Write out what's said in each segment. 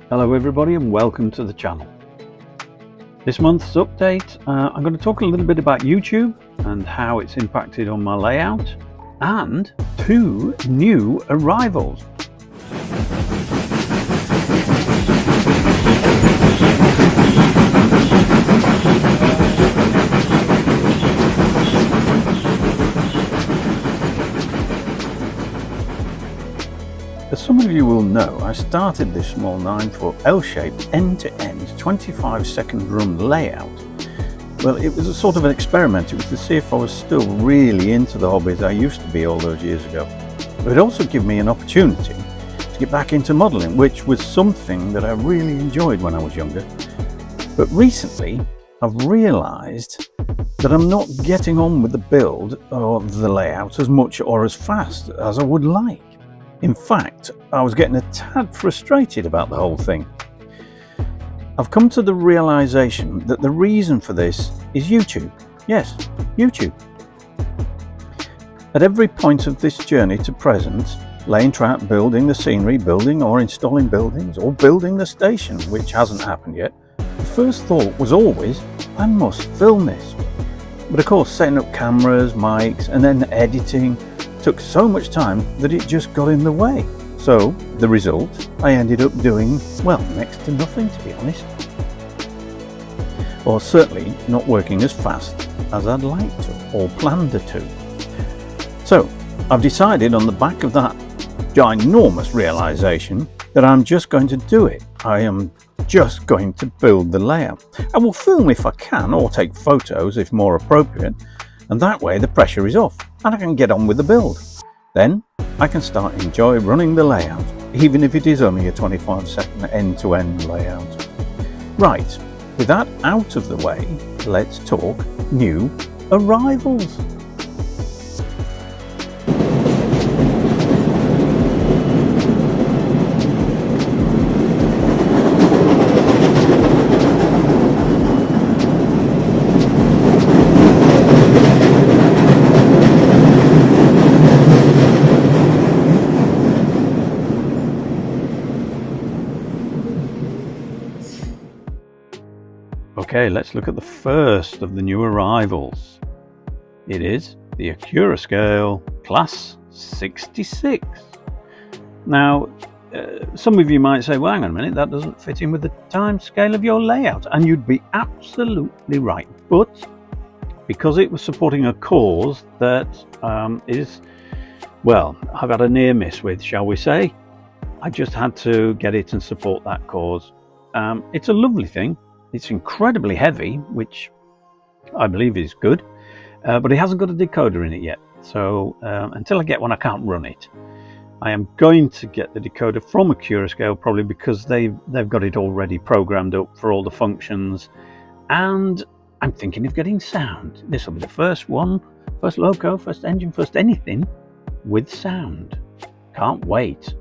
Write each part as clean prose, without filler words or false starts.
Hello everybody and welcome to the channel. This month's update, I'm going to talk a little bit about YouTube and how it's impacted on my layout, and 2 new arrivals. As some of you will know, I started this small 9-foot L-shaped end-to-end 25-second run layout. Well, it was a sort of an experiment. It was to see if I was still really into the hobby as I used to be all those years ago. But it also gave me an opportunity to get back into modelling, which was something that I really enjoyed when I was younger. But recently, I've realised that I'm not getting on with the build or the layout as much or as fast as I would like. In fact, I was getting a tad frustrated about the whole thing. I've come to the realisation that the reason for this is YouTube. Yes, YouTube. At every point of this journey to present, laying track, building the scenery, building or installing buildings, or building the station, which hasn't happened yet, the first thought was always, I must film this. But of course, setting up cameras, mics, and then editing took so much time that it just got in the way. So the result, I ended up doing, well, next to nothing, to be honest. Or certainly not working as fast as I'd like to or planned to. So I've decided on the back of that ginormous realisation that I'm just going to do it. I am just going to build the layout. I will film if I can, or take photos if more appropriate, and that way the pressure is off and I can get on with the build. Then I can start enjoy running the layout, even if it is only a 25-second end-to-end layout. Right, with that out of the way, let's talk new arrivals. Okay, let's look at the first of the new arrivals. It is the Accurascale Class 66. Now, some of you might say, well, hang on a minute, that doesn't fit in with the time scale of your layout. And you'd be absolutely right. But because it was supporting a cause that is, well, I've had a near miss with, shall we say, I just had to get it and support that cause. It's a lovely thing. It's incredibly heavy, which I believe is good, but it hasn't got a decoder in it yet. So until I get one, I can't run it. I am going to get the decoder from Accurascale, probably because they've got it already programmed up for all the functions, and I'm thinking of getting sound. This will be the first one, first loco, first engine, first anything with sound. Can't wait.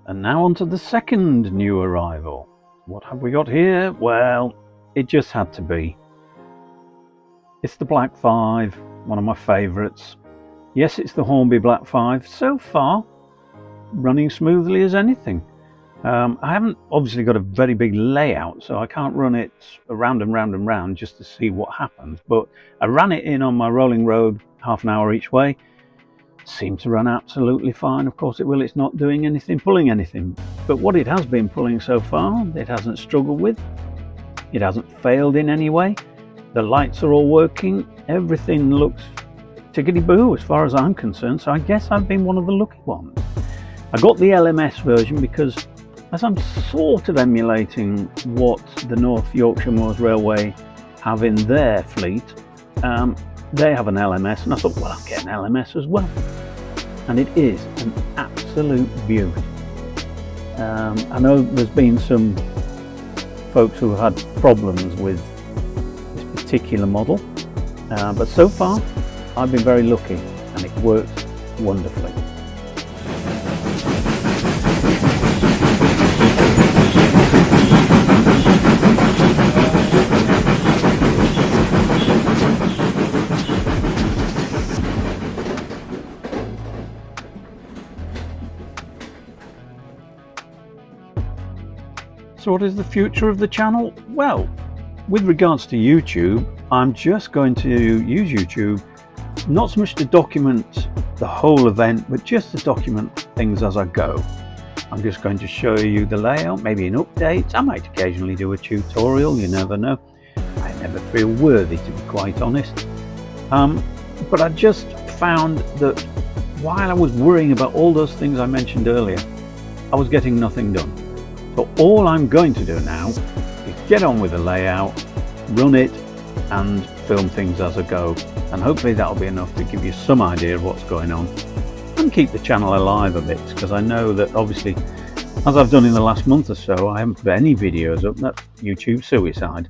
And now on to the second new arrival. What have we got here? Well, it just had to be. It's the Black 5, one of my favourites. Yes, it's the Hornby Black 5. So far, running smoothly as anything. I haven't obviously got a very big layout, so I can't run it around and round and round just to see what happens. But I ran it in on my rolling road, half an hour each way. Seemed to run absolutely fine. Of course it will, it's not doing anything, pulling anything. But what it has been pulling so far, it hasn't struggled with. It hasn't failed in any way. The lights are all working. Everything looks tickety-boo as far as I'm concerned. So I guess I've been one of the lucky ones. I got the LMS version because as I'm sort of emulating what the North Yorkshire Moors Railway have in their fleet, they have an LMS, and I thought, well, I'll get an LMS as well. And it is an absolute beauty. I know there's been some folks who have had problems with this particular model, but so far I've been very lucky and it works wonderfully. So what is the future of the channel? Well, with regards to YouTube, I'm just going to use YouTube not so much to document the whole event, but just to document things as I go. I'm just going to show you the layout, maybe an update. I might occasionally do a tutorial, you never know. I never feel worthy, to be quite honest. But I just found that while I was worrying about all those things I mentioned earlier, I was getting nothing done. So all I'm going to do now is get on with the layout, run it, and film things as I go. And hopefully that'll be enough to give you some idea of what's going on and keep the channel alive a bit, because I know that obviously, as I've done in the last month or so, I haven't put any videos up. That's YouTube suicide.